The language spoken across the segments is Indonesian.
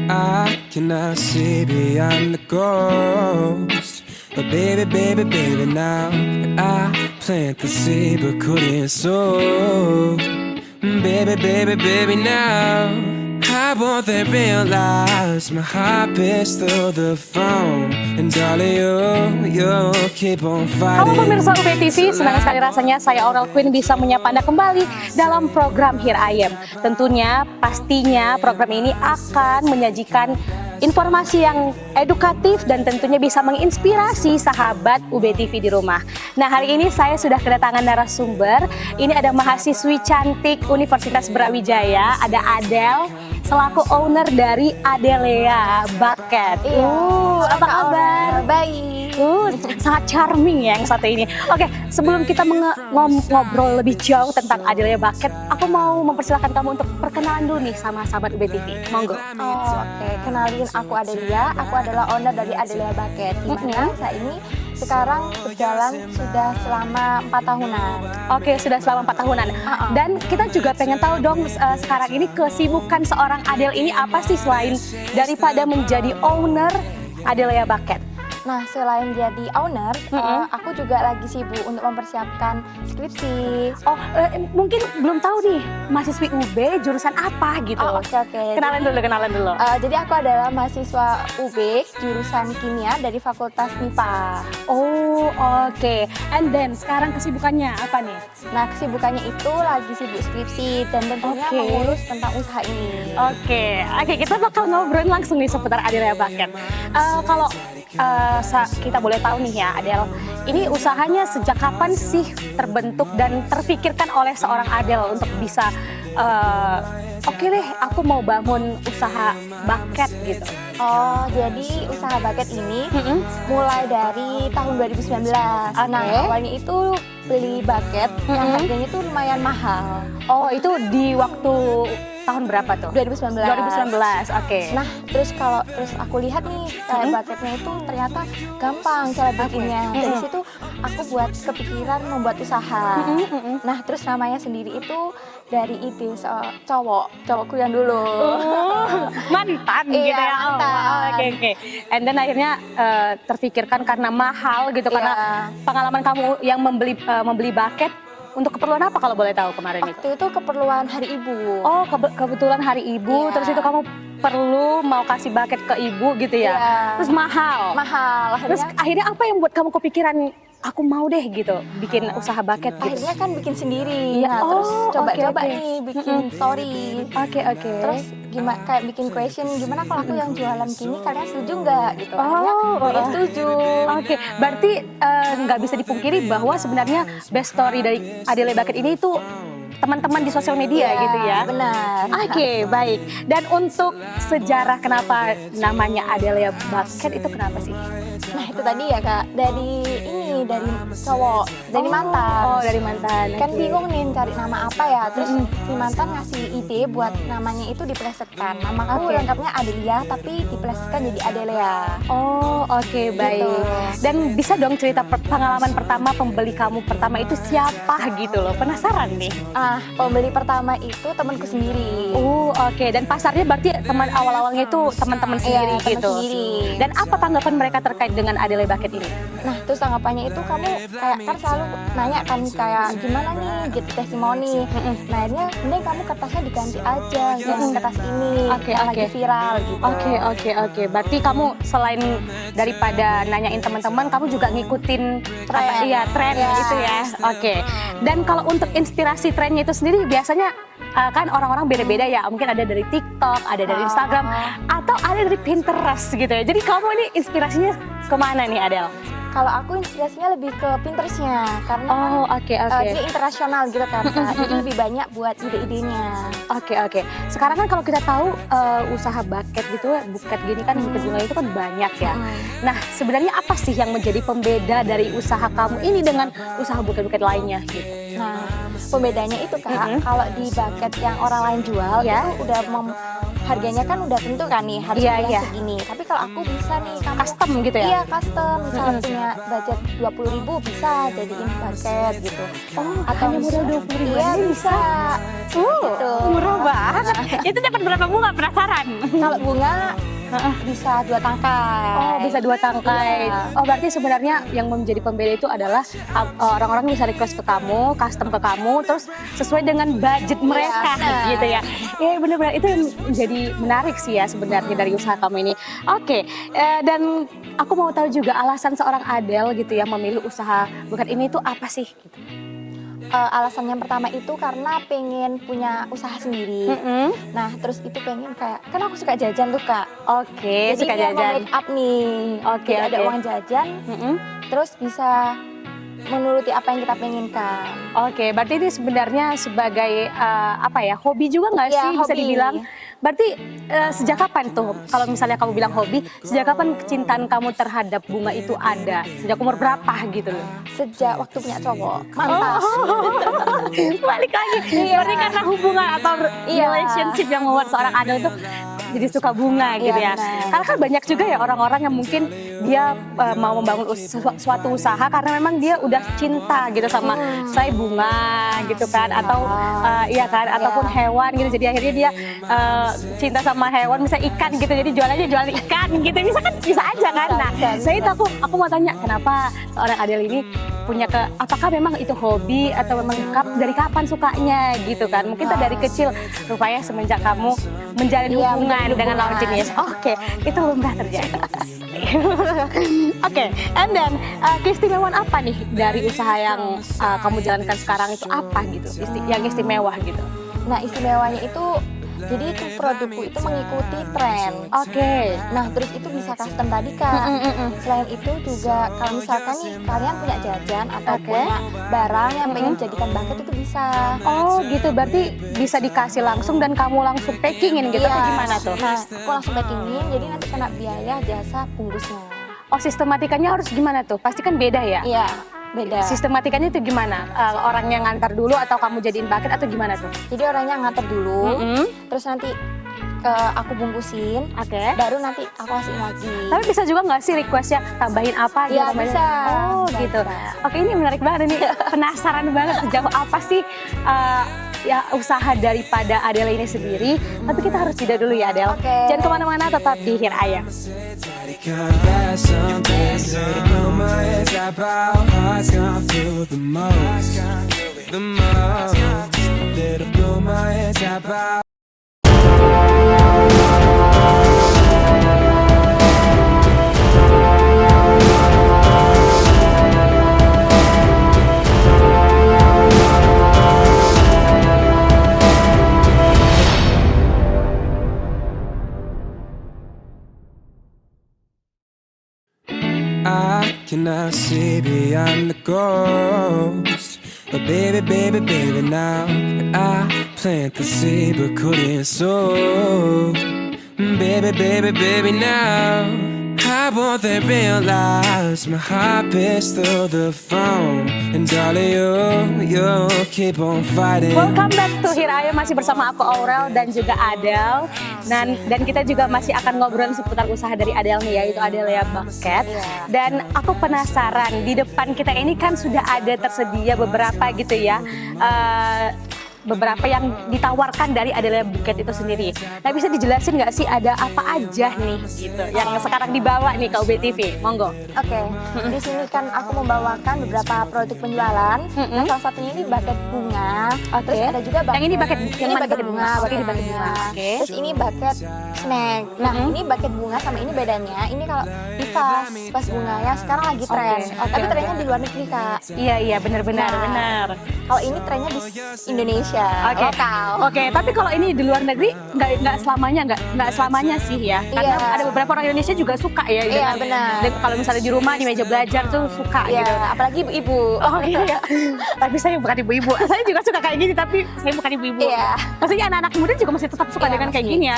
I cannot see beyond the ghost. But baby, baby, baby, now I plant the seed but couldn't sow. Baby, baby, baby, now I won't they realize my heart beats through the phone. And darling, you keep on Halo fighting. pemirsa UB TV, senang sekali rasanya saya Aurel Queen bisa menyapa Anda kembali dalam program Here I Am. Tentunya, pastinya program ini akan menyajikan informasi yang edukatif dan tentunya bisa menginspirasi sahabat UB TV di rumah. Nah, hari ini saya sudah kedatangan narasumber. Ini ada mahasiswi cantik Universitas Brawijaya, ada Adele selaku owner dari Adelea Bucket. Apa kabar? Baik. Sangat charming ya yang satu ini. Oke, sebelum kita ngobrol lebih jauh tentang Adelea Bucket, aku mau mempersilahkan kamu untuk perkenalan dulu nih sama sahabat UB TV. Monggo. Oke, kenalin aku Adelia. Aku adalah owner dari Adelea Bucket. Dimana saya ini sekarang berjalan sudah selama 4 tahunan. Oke, sudah selama 4 tahunan. Dan kita juga pengen tahu dong sekarang ini kesibukan seorang Adele ini apa sih selain daripada menjadi owner Adelea Bucket? Nah, selain jadi owner, aku juga lagi sibuk untuk mempersiapkan skripsi. Oh, mungkin belum tahu nih mahasiswi UB jurusan apa gitu. Oh, oke. Kenalan dulu. Jadi aku adalah mahasiswa UB jurusan kimia dari Fakultas MIPA. Oh, oke. And then sekarang kesibukannya apa nih? Nah, kesibukannya itu lagi sibuk skripsi dan tentunya mengurus tentang usaha ini. Oke, kita bakal ngobrol langsung nih seputar Adelea Bucket. Kalau kita boleh tahu nih ya, Adele, ini usahanya sejak kapan sih terbentuk dan terpikirkan oleh seorang Adele untuk bisa oke deh, aku mau bangun usaha bucket gitu. Oh, jadi usaha bucket ini mulai dari tahun 2019. Nah, awalnya itu beli bucket yang harganya itu lumayan mahal. Oh, itu di waktu tahun berapa tuh? 2019. Oke. Nah, terus aku lihat nih kayak bucketnya itu ternyata gampang cara bikinnya. Dari situ aku buat kepikiran membuat usaha. Nah, terus namanya sendiri itu dari ide cowokku yang dulu. Mantan gitu ya. Mantan. Oke. And then akhirnya terfikirkan karena mahal gitu, karena pengalaman kamu yang membeli bucket. Untuk keperluan apa kalau boleh tahu kemarin itu? Waktu itu keperluan hari ibu. Oh, kebetulan hari ibu, terus itu kamu perlu mau kasih bucket ke ibu gitu ya? Terus mahal? Mahal. Terus akhirnya apa yang buat kamu kepikiran, aku mau deh gitu, bikin usaha bucket gitu? Akhirnya kan bikin sendiri, Ya, terus coba-coba oke. nih bikin story. Oke. Terus gimana kayak bikin question, gimana kalau aku yang jualan gini kalian setuju nggak gitu? Akhirnya setuju. Oke, berarti nggak bisa dipungkiri bahwa sebenarnya best story dari Adelea Bucket ini itu teman-teman di sosial media gitu ya? Benar. Oke, baik. Dan untuk sejarah kenapa namanya Adelea Bucket itu kenapa sih? Nah, itu tadi ya Kak, dari cowok, dari mantan. Oh, dari mantan. Kan bingung nih cari nama apa ya, terus si mantan ngasih ide buat namanya itu diplesetkan. Namaku lengkapnya Adelia, tapi diplesetkan jadi Adelea. Oh, oke, baik. Dan bisa dong cerita pengalaman pertama pembeli kamu pertama itu siapa gitu loh, penasaran nih. Pembeli pertama itu temanku sendiri. Oh, oke. Dan pasarnya berarti teman awal-awalnya itu teman-teman sendiri Teman gitu. sendiri. Dan apa tanggapan mereka terkait dengan Adelea Bucket ini? Nah, terus tanggapannya itu kamu kayak kan selalu nanya kan kayak gimana nih gitu testimoni. Nah, akhirnya mending kamu kertasnya diganti aja, jangan kertas ini yang lagi viral gitu. Oke. Berarti kamu selain daripada nanyain teman-teman, kamu juga ngikutin tren itu ya. Oke. Dan kalau untuk inspirasi trennya itu sendiri biasanya kan orang-orang beda-beda ya. Mungkin ada dari TikTok, ada dari Instagram, atau ada dari Pinterest gitu ya. Jadi kamu ini inspirasinya kemana nih, Adele? Kalau aku inspirasinya lebih ke Pinterest-nya karena dia internasional gitu kan, Kak. Jadi lebih banyak buat ide-idenya. Oke. Sekarang kan kalau kita tahu usaha bucket gitu, buket gini kan, buket bunga itu kan banyak ya. Nah, sebenarnya apa sih yang menjadi pembeda dari usaha kamu ini dengan usaha buket-buket lainnya gitu? Nah, pembedanya itu Kak, kalau di bucket yang orang lain jual itu udah harganya kan udah tentu kan nih harus Iya, bayar iya. segini. Tapi kalau aku bisa nih kamu Custom gitu ya? Iya custom, misalnya punya budget 20.000 bisa jadiin buket gitu. Oh, Atau hanya modal 20.000 Iya aja bisa. Gitu. Murah banget. Itu dapat berapa bunga, penasaran? Kalau bunga bisa 2 tangkai. Oh, bisa 2 tangkai. Iya. Oh, berarti sebenarnya yang menjadi pembeda itu adalah orang-orang bisa request ke kamu, custom ke kamu, terus sesuai dengan budget mereka benar. gitu ya. Iya, benar-benar itu yang menjadi menarik sih ya sebenarnya dari usaha kamu ini. Oke, dan aku mau tahu juga alasan seorang Adele gitu ya memilih usaha buket ini itu apa sih? Gitu. Alasan yang pertama itu karena pengen punya usaha sendiri. Nah, terus itu pengen kayak, kan aku suka jajan tuh Kak. Oke, Jadi suka dia mau jajan. make up nih. Oke, Jadi ada oke. uang jajan, terus bisa menuruti apa yang kita penginkan. Oke, berarti ini sebenarnya sebagai apa ya, hobi juga nggak Iya, sih bisa hobi. dibilang? Berarti sejak kapan tuh, kalau misalnya kamu bilang hobi, sejak kapan kecintaan kamu terhadap bunga itu ada? Sejak umur berapa gitu loh? Sejak waktu punya cowok, mantas. Balik lagi, Iya. berarti karena hubungan atau Iya. relationship yang membuat seorang Adele itu jadi suka bunga gitu Iya, ya. benar. Karena kan banyak juga ya orang-orang yang mungkin dia mau membangun suatu usaha karena memang dia udah cinta gitu sama saya bunga gitu kan, atau iya kan, ataupun hewan gitu. Jadi akhirnya dia cinta sama hewan, misalnya ikan gitu. Jadi jualannya jualan ikan gitu. Bisa aja kan. Nah, Bisa. itu aku mau tanya kenapa seorang Adele ini punya apakah memang itu hobi atau memang dari kapan sukanya gitu kan? Mungkin tuh dari kecil, rupanya semenjak kamu menjalin Iya, hubungan menjalin dengan lawan hubungan. jenis. Oke, itu lumrah terjadi. Oke, and then keistimewaan apa nih dari usaha yang kamu jalankan sekarang itu apa gitu? Yang istimewa gitu? Nah, istimewanya itu jadi itu produkku itu mengikuti tren. Oke. Nah, terus itu bisa custom tadi Kak. Selain itu juga kalau misalkan nih kalian punya jajan atau Oke. punya barang yang pengen dijadikan bucket itu bisa. Oh gitu, berarti bisa dikasih langsung dan kamu langsung packingin gitu atau Iya. gimana tuh? Nah, aku langsung packingin, jadi nanti kena biaya jasa bungkusnya. Oh, sistematikanya harus gimana tuh? Pasti kan beda ya? Iya, beda. Sistematikanya itu gimana? Orang yang ngantar dulu atau kamu jadiin bucket atau gimana tuh? Jadi orangnya nganter dulu, terus nanti aku bungkusin, Oke. baru nanti aku kasihin lagi. Tapi bisa juga nggak sih requestnya tambahin apa gitu? Iya, tambahin- bisa. Oh gitu. Bisa. Oke, ini menarik banget ini. Penasaran banget sejauh apa sih ya usaha daripada Adele ini sendiri. Tapi kita harus jeda dulu ya Adele. Oke. Jangan kemana-mana, tetap di Here I Am. Confess something, little blow my head, tap out, heart's gone through the most, the most. Little blow my head, tap out. I cannot see beyond the ghost. But baby, baby, baby, now I plant the seed but couldn't sow. Baby, baby, baby, now I won't they realize my heart beats through the phone. And darling, you keep on fighting. Welcome back to Here I Am, masih bersama aku Aurel dan juga Adele. Dan kita juga masih akan ngobrol seputar usaha dari Adele nih, yaitu Adele Bucket. Dan aku penasaran, di depan kita ini kan sudah ada tersedia beberapa gitu ya, beberapa yang ditawarkan dari Adele Bucket itu sendiri. Nah, bisa dijelasin nggak sih ada apa aja nih gitu yang sekarang dibawa nih ke UBTV? Monggo. Oke, di sini kan aku membawakan beberapa produk penjualan. Nah, salah satunya ini bucket bunga. Oke. Terus ada juga bucket, Yang ini bucket- yang ini mana bucket bucket bunga? bunga, Oke, bucket ini bucket bunga. bunga. Oke. Terus ini bucket snack. Nah, ini bucket bunga sama ini bedanya. Ini kalau di vas bunga ya sekarang lagi tren. Oke, Tapi oke. trennya di luar negeri Kak. Iya, benar-benar, Nah, benar. Kalau ini trennya di Indonesia, Oke. lokal. Oke, tapi kalau ini di luar negeri nggak selamanya sih ya. Karena Iya. ada beberapa orang Indonesia juga suka ya. Iya, benar. Kalau misalnya di rumah di meja belajar tuh suka Iya, gitu. apalagi ibu-ibu. Oh iya. Tapi saya bukan ibu-ibu. Saya juga suka kayak gini tapi saya bukan ibu-ibu. Iya. Maksudnya anak-anak muda juga masih tetap suka Iya, dengan kayak masih. gini ya.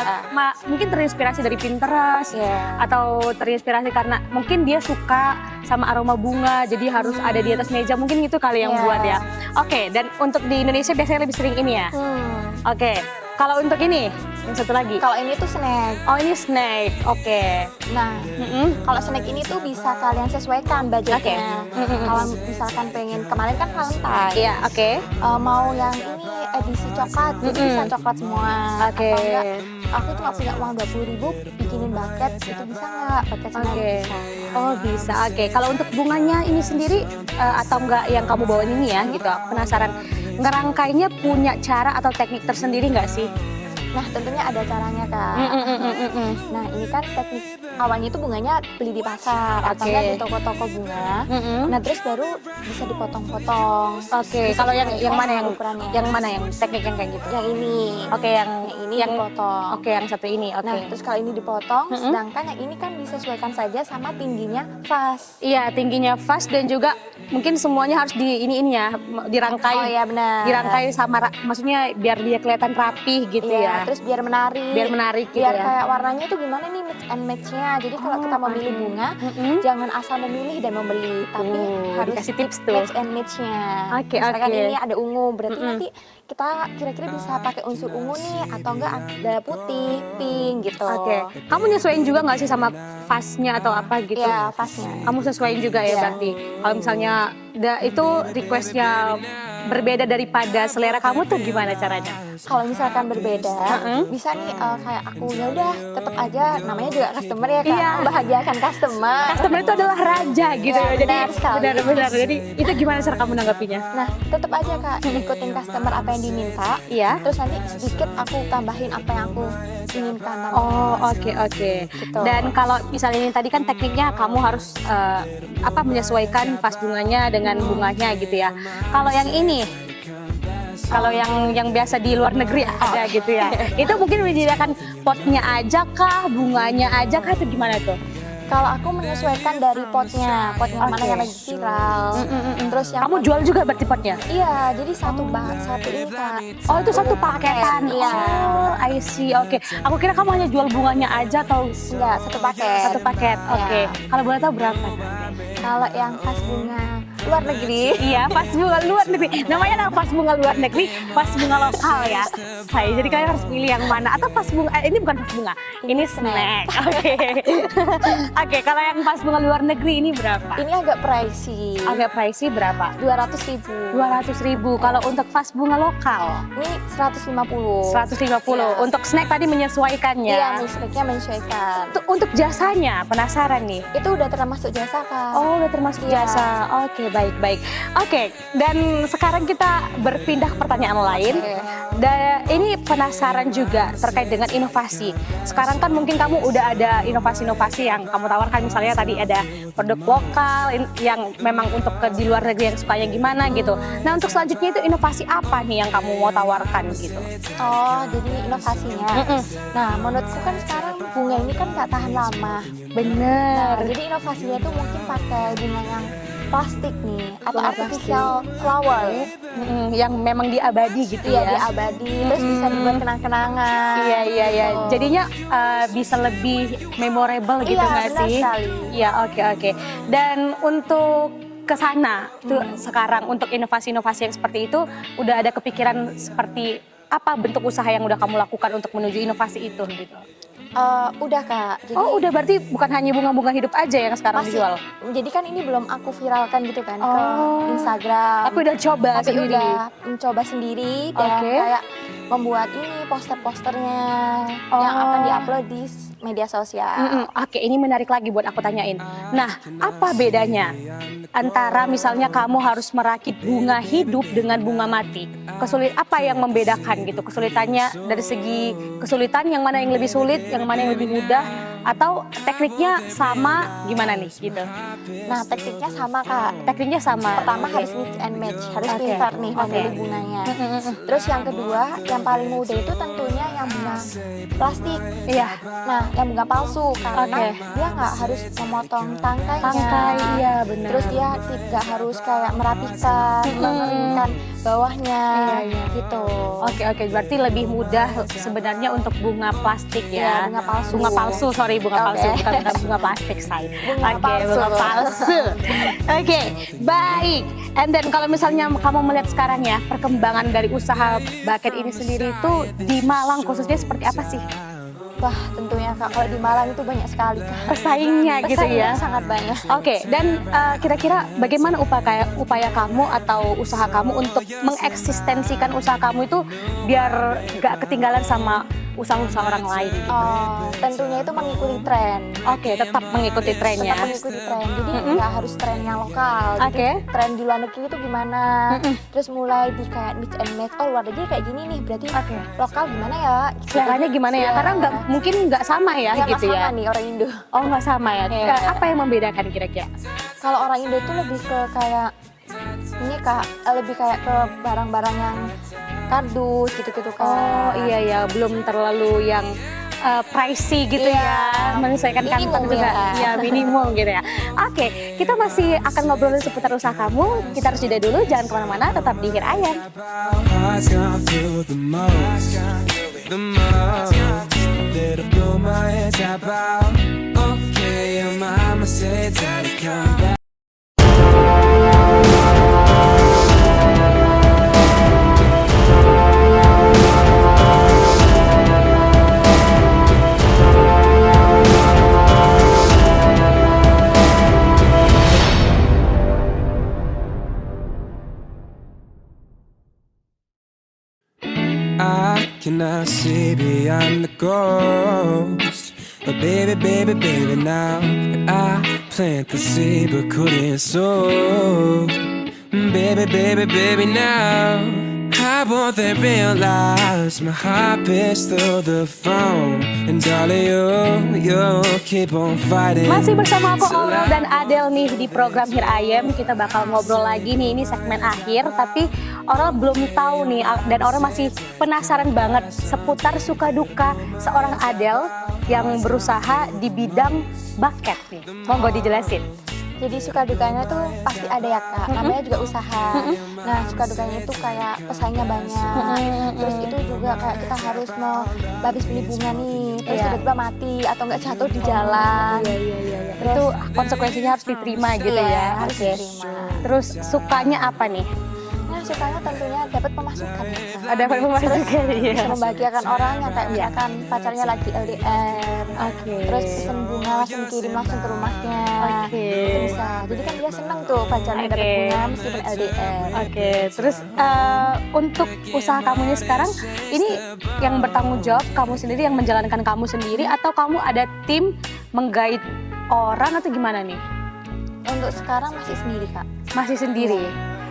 Mungkin terinspirasi dari Pinterest Iya. atau terinspirasi karena mungkin dia suka sama aroma bunga jadi harus ada di atas meja. Mungkin itu kali yang Iya. buat ya. Oke, dan untuk di Indonesia biasanya lebih sering ini ya. Oke, Kalau untuk ini, yang satu lagi. Kalau ini tuh snack. Oh, ini snack. Oke. Nah, kalau snack ini tuh bisa kalian sesuaikan budgetnya. Oke. Kalau misalkan pengen, kemarin kan Valentine. Iya, oke. Mau yang ini edisi coklat, jadi bisa coklat semua. Oke. Atau enggak, aku cuma punya uang 20.000, bikinin bucket, itu bisa nggak? Bucket snack Oke. bisa. Oh, bisa. Oke. Kalau untuk bunganya ini sendiri atau enggak yang kamu bawain ini ya, gitu. Aku penasaran. Ngerangkainya punya cara atau teknik tersendiri nggak sih? Nah, tentunya ada caranya, Kak. Nah, ini kan teknik awalnya itu bunganya beli di pasar atau Oke. enggak di toko-toko bunga. Nah, terus baru bisa dipotong-potong. Oke. Bisa Kalau yang sesuai mana sama yang ukurannya. yang mana yang teknik yang kayak gitu? Yang ini. Oke, yang Ini dipotong. Oke, yang satu ini. Oke. Nah, terus kalau ini dipotong, sedangkan yang ini kan disesuaikan saja sama tingginya vas. Iya, tingginya vas dan juga mungkin semuanya harus ini ya, dirangkai. Oh iya benar. Dirangkai sama maksudnya biar dia kelihatan rapih gitu Iya, ya. terus biar menarik. Biar menarik gitu Biar ya. kayak warnanya itu gimana nih mix and match-nya. Jadi kalau kita memilih bunga, jangan asal memilih dan membeli, tapi harus dikasih tips tuh. match and match-nya. Oke, Misalkan oke. ini ada ungu, berarti nanti kita kira-kira bisa pakai unsur ungu nih, atau enggak ada putih, pink gitu. Oke. Kamu nyesuaiin juga nggak sih sama vasnya atau apa gitu? Iya, pasnya. Kamu sesuaiin juga ya Iya. berarti. Kalau misalnya itu requestnya berbeda daripada selera kamu tuh gimana caranya? Kalau misalkan berbeda, bisa nih kayak aku ya udah tetap aja namanya juga customer ya kan, Iya. membahagiakan customer. Customer itu adalah raja gitu Ya, ya. Jadi benar sekali. benar-benar. Jadi itu gimana cara kamu nanggapinya? Nah, tetap aja Kak, ikutin customer apa yang diminta. Iya. Terus nanti sedikit aku tambahin apa yang aku inginkan. Oh, oke. Gitu. Dan kalau misalnya ini tadi kan tekniknya kamu harus menyesuaikan vas bunganya dengan bunganya gitu ya. Kalau yang ini, kalau yang biasa di luar negeri ada gitu ya. Itu mungkin menyediakan potnya aja kah, bunganya aja kah, atau gimana tuh? Kalau aku menyesuaikan dari potnya mana Oke. yang lagi viral. Terus yang Kamu jual juga berarti potnya? iya, jadi satu ini Kak. Oh, itu satu paketan. Iya. Oh, I see. Oke. Aku kira kamu hanya jual bunganya aja atau Enggak, satu paket. satu paket. Oke. Iya. Kalau boleh tahu berapa? Kalau yang khas bunga luar negeri, Iya, pas bunga luar negeri. Namanya adalah pas bunga luar negeri, pas bunga lokal ya. Saya jadi kalian harus pilih yang mana. Atau pas bunga, ini bukan pas bunga, ini snack. Oke. Oke, kalau yang pas bunga luar negeri ini berapa? ini agak pricey. Agak pricey berapa? 200.000. 200.000. Kalau untuk vas bunga lokal, Ini 150. 150. Iya. Untuk snack tadi menyesuaikannya. Iya, musiknya menyesuaikan. Untuk jasanya, penasaran nih. Itu udah termasuk jasa Kak. Oh, udah termasuk Iya. jasa. Oke, baik. Oke, dan sekarang kita berpindah ke pertanyaan lain. Oke. Ini penasaran juga terkait dengan inovasi. Sekarang kan mungkin kamu udah ada inovasi-inovasi yang kamu tawarkan, misalnya tadi ada produk lokal yang memang untuk di luar negeri yang sukanya gimana gitu. Nah, untuk selanjutnya itu inovasi apa nih yang kamu mau tawarkan gitu? Oh, jadi inovasinya. Nah, menurutku kan sekarang bunga ini kan nggak tahan lama. Bener. Nah, jadi inovasinya tuh mungkin pakai bunga yang plastik nih, atau Bunga artificial flower. Yang memang diabadi gitu Iya, ya. diabadi, terus bisa dibuat kenang-kenangan. Iya. gitu. Jadinya bisa lebih memorable gitu Iya, nggak benar sih? sekali. Iya, oke. Dan untuk ke sana tuh sekarang untuk inovasi-inovasi yang seperti itu udah ada kepikiran seperti apa bentuk usaha yang udah kamu lakukan untuk menuju inovasi itu gitu? Udah Kak. Jadi Oh, udah berarti bukan hanya bunga-bunga hidup aja yang sekarang masih- dijual. Jadi kan ini belum aku viralkan gitu kan Oh. ke Instagram. Tapi udah coba Tapi sendiri. udah mencoba sendiri dan Oke. kayak membuat ini poster-posternya yang Oh. akan diupload di media sosial. Oke, ini menarik lagi buat aku tanyain. Nah, apa bedanya antara misalnya kamu harus merakit bunga hidup dengan bunga mati? Apa yang membedakan gitu? Kesulitannya dari segi kesulitan, yang mana yang lebih sulit, yang mana yang lebih mudah, atau tekniknya sama gimana nih gitu? Nah, tekniknya sama Kak. Tekniknya sama. Pertama Oke. harus mix and match, harus Oke. pintar nih Oke. memilih bunganya. Terus yang kedua, yang paling mudah itu tentunya yang bunga plastik. Iya. Nah, yang bunga palsu karena Oke. dia nggak harus memotong tangkainya. Tangkai, iya benar. Terus dia nggak harus kayak merapikan, mengeringkan bawahnya, Iya. gitu. Oke, berarti lebih mudah sebenarnya untuk bunga plastik ya. Iya, bunga palsu. Bunga palsu, sorry, bunga Oke. palsu, bukan bunga plastik, say. Bunga Oke, palsu. bunga palsu. Oke, baik. And then kalau misalnya kamu melihat sekarang ya, perkembangan dari usaha bucket ini sendiri itu di Malang khususnya seperti apa sih? Wah, tentunya Kak, kalau di Malang itu banyak sekali Kak. Pesaingnya gitu ya? Sangat banyak. Oke, dan kira-kira bagaimana upaya kamu atau usaha kamu untuk mengeksistensikan usaha kamu itu biar gak ketinggalan sama usaha-usaha orang lain? Oh, tentunya itu mengikuti tren. Oke, tetap mengikuti trennya. Tetap mengikuti tren, jadi nggak harus tren yang lokal. Oke. Jadi tren di luar negeri itu gimana? Terus mulai di kayak mix and match. Oh, luar negeri kayak gini nih, berarti lokal gimana ya? Caranya gimana ya? Karena mungkin nggak sama ya, nggak gitu sama ya? nih orang Indo. Oh, nggak sama ya? Iya. Apa yang membedakan kira-kira? Kalau orang Indo itu lebih ke kayak ini Kak, lebih kayak ke barang-barang yang kardus gitu-gitu Kak. Oh iya ya, belum terlalu yang pricey gitu ya, menyesuaikan kantong Minimum juga, ya. ya minimum gitu ya. Oke, kita masih akan ngobrolin seputar usaha kamu. Kita harus jeda dulu, jangan kemana-mana, tetap di Hir Ayam. Heart's gone through the most, the most. Little blow my head tap out. Okay, your mama said time to come back. I cannot see beyond the ghost. But baby, baby, baby, now I plant the seed but couldn't sow. Baby, baby, baby, now I won't they realize my heart beats through the phone. And darling, you keep on fighting. Masih bersama aku Aurel dan Adel nih di program Hir Ayam. Kita bakal ngobrol lagi nih, ini segmen akhir. Tapi Aurel belum tahu nih, dan Aurel masih penasaran banget seputar suka duka seorang Adel yang berusaha di bidang bucket nih. Monggo dijelasin. Jadi suka dukanya tuh pasti ada ya Kak, namanya juga usaha. Nah suka dukanya itu kayak pesaingnya banyak, terus itu juga kayak kita harus mau habis beli bunga nih, terus tiba-tiba mati atau nggak jatuh di jalan. Iya. Itu konsekuensinya harus diterima gitu ya. Harus Oke. diterima. Terus sukanya apa nih? Nah sukanya tentunya dapat pemasukan ya Kak. Ada pemasukan ya. Bisa membahagiakan orang yang kayak misalkan pacarnya lagi LDR, Oke. terus pesen bunga langsung dikirim langsung ke rumahnya. Oke. Itu bisa. Jadi kan dia seneng tuh pacarnya dapat Oke. bunga meskipun LDR. Oke, terus untuk usaha kamu ini sekarang, ini yang bertanggung jawab kamu sendiri, yang menjalankan kamu sendiri, atau kamu ada tim menggait orang atau gimana nih? Untuk sekarang masih sendiri Kak. Masih sendiri.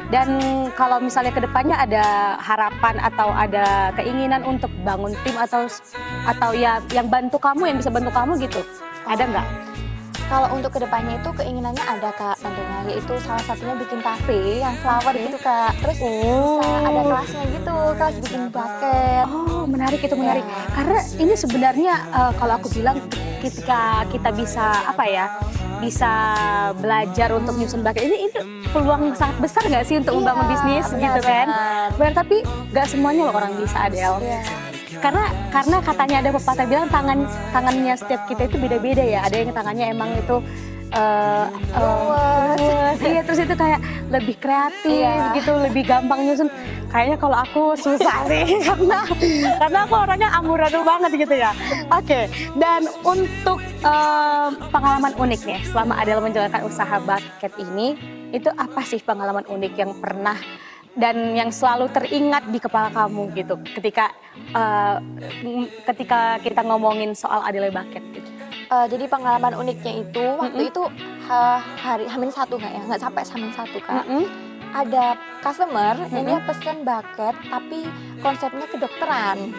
Dan kalau misalnya kedepannya ada harapan atau ada keinginan untuk bangun tim atau ya yang bantu kamu, yang bisa bantu kamu gitu, ada nggak? Kalau untuk kedepannya itu keinginannya ada Kak tentunya, yaitu salah satunya bikin kafe yang flower gitu Kak. Terus bisa ada kelasnya gitu, kelas bikin bucket. Oh, menarik, itu menarik. Karena ini sebenarnya kalau aku bilang ketika kita bisa bisa belajar untuk nyusun bucket ini peluang sangat besar nggak sih untuk membangun bisnis gitu kan? Benar, tapi nggak semuanya loh orang bisa, Adel. Iya. Karena katanya ada pepatah bilang tangannya setiap kita itu beda-beda ya. Ada yang tangannya emang itu luwes. Iya, terus itu kayak lebih kreatif gitu, lebih gampang nyusun. Kayaknya kalau aku susah sih karena aku orangnya amburadul banget gitu ya. Oke, dan untuk pengalaman unik nih selama Adel menjalankan usaha bucket ini, itu apa sih pengalaman unik yang pernah dan yang selalu teringat di kepala kamu gitu ketika kita ngomongin soal Adele Bucket gitu? Jadi pengalaman uniknya itu waktu itu hari H-1 Kak ya, nggak sampai H-1 Kak. Ada customer yang dia pesen bucket tapi konsepnya kedokteran.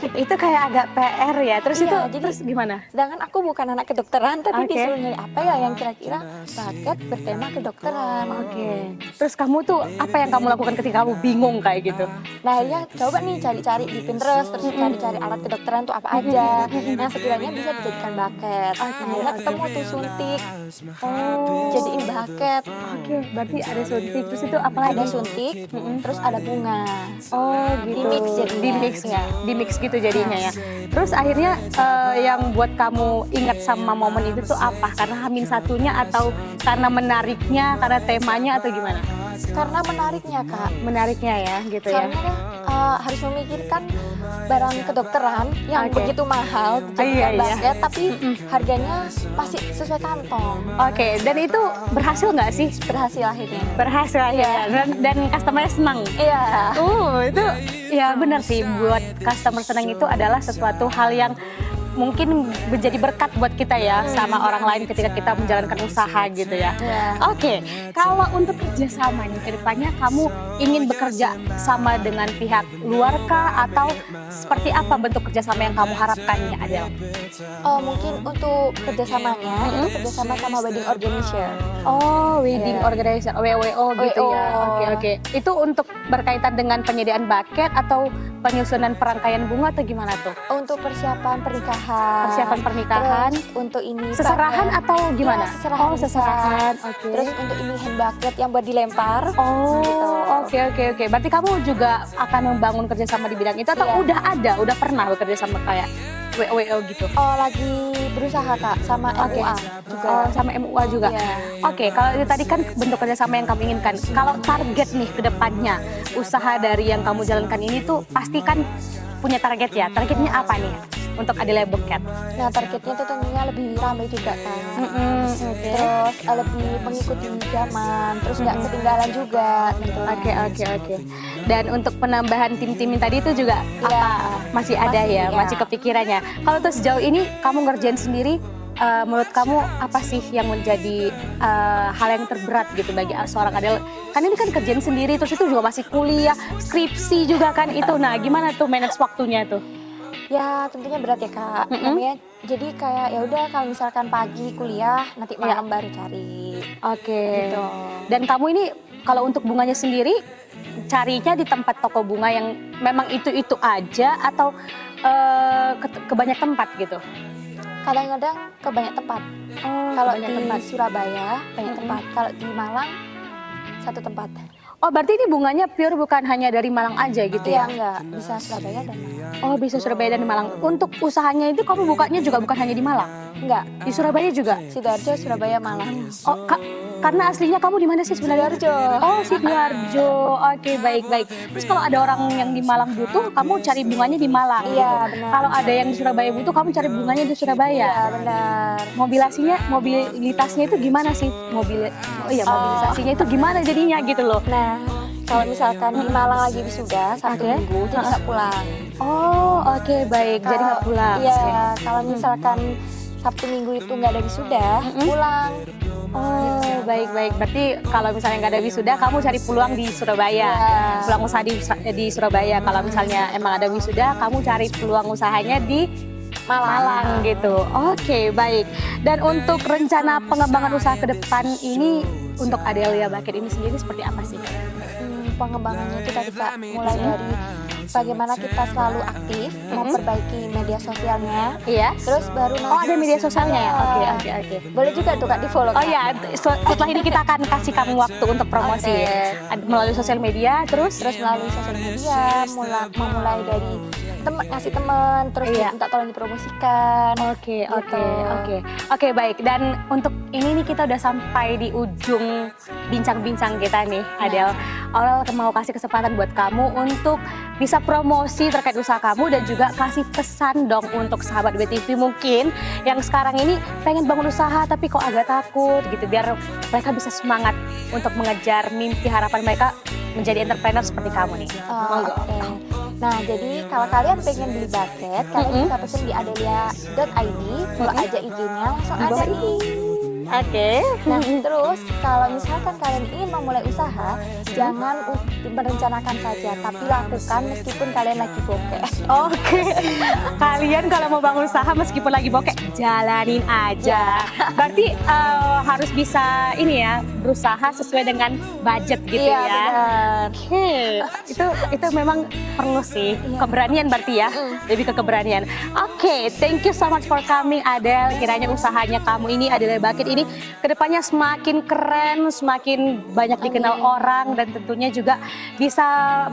Itu kayak agak PR ya. Terus Iya, terus gimana? Sedangkan aku bukan anak kedokteran, tapi Oke. disuruh nyari apa ya yang kira-kira bucket bertema kedokteran. Oke. Terus kamu tuh apa yang kamu lakukan ketika kamu bingung kayak gitu? Nah ya coba nih cari-cari di Pinterest, terus cari-cari alat kedokteran tuh apa aja yang sekiranya bisa dijadikan bucket. Nah akhirnya ketemu tuh suntik, jadiin bucket. Oke, berarti ada suntik. Terus itu apa lagi? Ada suntik, terus ada bunga. Oh gitu. Di-mix jadinya. Di-mix gitu jadinya ya. Terus akhirnya yang buat kamu ingat sama momen itu tuh apa? Karena H-1-nya atau karena menariknya, karena temanya atau gimana? Karena menariknya Kak. Menariknya ya, gitu ya. Soalnya kan harus memikirkan barang kedokteran yang Oke. begitu mahal, Iya, jadi iya. basket, tapi harganya masih sesuai kantong. Oke, dan itu berhasil nggak sih? Berhasil akhirnya. Berhasil ya, dan customer senang. Iya. Itu ya benar sih, buat customer senang itu adalah sesuatu hal yang mungkin menjadi berkat buat kita ya sama orang lain ketika kita menjalankan usaha gitu ya. Iya. Oke, kalau untuk kerjasama nih ke depannya kamu ingin bekerja sama dengan pihak luar kah atau seperti apa bentuk kerjasama yang kamu harapkan nih Adel? Mungkin untuk kerjasamanya itu kerjasama sama wedding organizer. Oh, wedding Iya. organizer, WWO gitu ya. WO. Oke. Itu untuk berkaitan dengan penyediaan buket atau penyusunan perangkaian bunga atau gimana tuh? Untuk persiapan pernikahan. Persiapan pernikahan. Terus untuk ini Seserahan bucket. atau gimana? Iya, seserahan. Oh, seserahan. Oke. Terus untuk ini hand bucket yang buat dilempar. Oh, Gitu. oke. Berarti kamu juga akan membangun kerjasama di bidang itu atau Iya. udah pernah bekerja sama kayak WWO gitu? Oh, lagi berusaha Kak sama Oke. MUA juga. Oh, sama MUA juga. Iya. Oke, kalau itu tadi kan bentuk kerjasama yang kamu inginkan. Kalau target nih ke depannya, usaha dari yang kamu jalankan ini tuh pasti kan punya target ya. Targetnya apa nih untuk Adela Buket? Nah, targetnya itu tentunya lebih ramai juga kan. Oke. Terus lebih mengikuti zaman, terus nggak ketinggalan juga tentunya. Oke. Dan untuk penambahan tim-tim yang tadi itu juga Iya. apa? Masih ada Masih, ya, iya. masih kepikirannya. Kalau tuh sejauh ini kamu ngerjain sendiri, menurut kamu apa sih yang menjadi hal yang terberat gitu bagi seorang Adel? Kan ini kan kerjaan sendiri, terus itu juga masih kuliah, skripsi juga kan itu. Nah, gimana tuh manage waktunya tuh? Ya tentunya berat ya Kak. Namanya jadi kayak ya udah kalau misalkan pagi kuliah, nanti malam baru cari. Oke. Gitu. Dan kamu ini kalau untuk bunganya sendiri carinya di tempat toko bunga yang memang itu aja atau ke banyak tempat gitu? Kadang-kadang ke banyak tempat. Oh, Kalau banyak di tempat. Surabaya banyak tempat. Kalau di Malang satu tempat. Oh, berarti ini bunganya pure bukan hanya dari Malang aja gitu ya? Iya enggak, bisa Surabaya dan Malang. Oh, bisa Surabaya dan Malang. Untuk usahanya itu kamu bukanya juga bukan hanya di Malang? Enggak, Di Surabaya juga? Sidoarjo, Surabaya, Malang. Oh, karena aslinya kamu di mana sih sebenarnya? Sidoarjo. Oh, Sidoarjo. Oke, baik. Terus kalau ada orang yang di Malang butuh, kamu cari bunganya di Malang. Iya, gitu. benar. Kalau ada yang di Surabaya butuh, kamu cari bunganya di Surabaya. Iya benar. Mobilitasnya itu gimana sih? Mobilisasinya itu gimana jadinya gitu loh. Nah, kalau misalkan di Malang lagi wisuda Sabtu Oke. Minggu, jadi nggak pulang. Oh, oke, baik. Jadi nggak pulang. Iya, kalau misalkan Sabtu Minggu itu nggak ada wisuda, pulang. Oh, baik. Berarti kalau misalnya nggak ada wisuda, kamu cari peluang di Surabaya. Iya. Peluang usaha di Surabaya. Kalau misalnya emang ada wisuda, kamu cari peluang usahanya di Malang gitu. Oke, baik. Dan untuk rencana pengembangan usaha ke depan ini untuk Adelia Buket ini sendiri seperti apa sih? Pengembangannya itu tadi Kak, mulai dari bagaimana kita selalu aktif, memperbaiki media sosialnya, Iya. terus baru Oh, ada media sosialnya ya? Iya. Oke. Boleh juga tuh Kak di follow. Oh ya, setelah ini kita akan kasih kamu waktu untuk promosi Oke. melalui sosial media, terus Terus melalui sosial media, memulai dari ngasih teman, terus Iya. minta tolong dipromosikan. Oke, baik. Dan untuk ini nih kita udah sampai di ujung bincang-bincang kita nih, Adel. Aurel mau kasih kesempatan buat kamu untuk bisa promosi terkait usaha kamu dan juga kasih pesan dong untuk sahabat BTV mungkin yang sekarang ini pengen bangun usaha tapi kok agak takut gitu, biar mereka bisa semangat untuk mengejar mimpi harapan mereka menjadi entrepreneur seperti kamu nih. Monggo. Oke. Nah, jadi kalau kalian pengen beli bucket, kalian bisa pesen di adelia.id, follow aja IG-nya, langsung Di bawah aja ini. nih. Oke. Nah, terus kalau misalkan kalian ingin memulai usaha, jangan merencanakan saja, tapi lakukan meskipun kalian lagi bokeh. Oke, kalian kalau mau bangun usaha meskipun lagi bokeh, jalanin aja. Berarti harus bisa ini ya, berusaha sesuai dengan budget gitu Iya, ya. benar. Oke, itu memang perlu sih, keberanian berarti ya, lebih ke keberanian. Oke, thank you so much for coming Adel. Kiranya usahanya kamu ini Adela Buket ini kedepannya semakin keren, semakin banyak dikenal orang dan tentunya juga bisa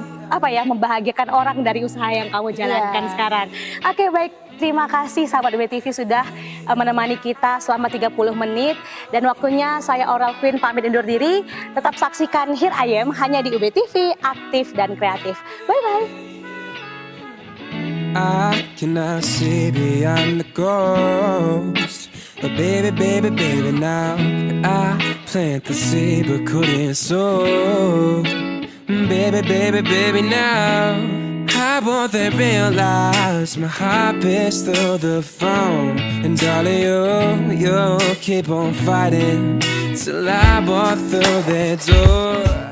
membahagiakan orang dari usaha yang kamu jalankan Iya. sekarang. Oke, baik. Terima kasih sahabat BTV sudah menemani kita selama 30 menit. Dan waktunya saya Oral Queen pamit undur diri. Tetap saksikan Here I Am hanya di UB TV, aktif dan kreatif. Bye-bye. I cannot see beyond the ghost. But baby, baby, baby, now I plant the seed but couldn't sow. Baby, baby, baby, now I won't they realize my heart beats through the phone. And darling, you keep on fighting till I walk through that door.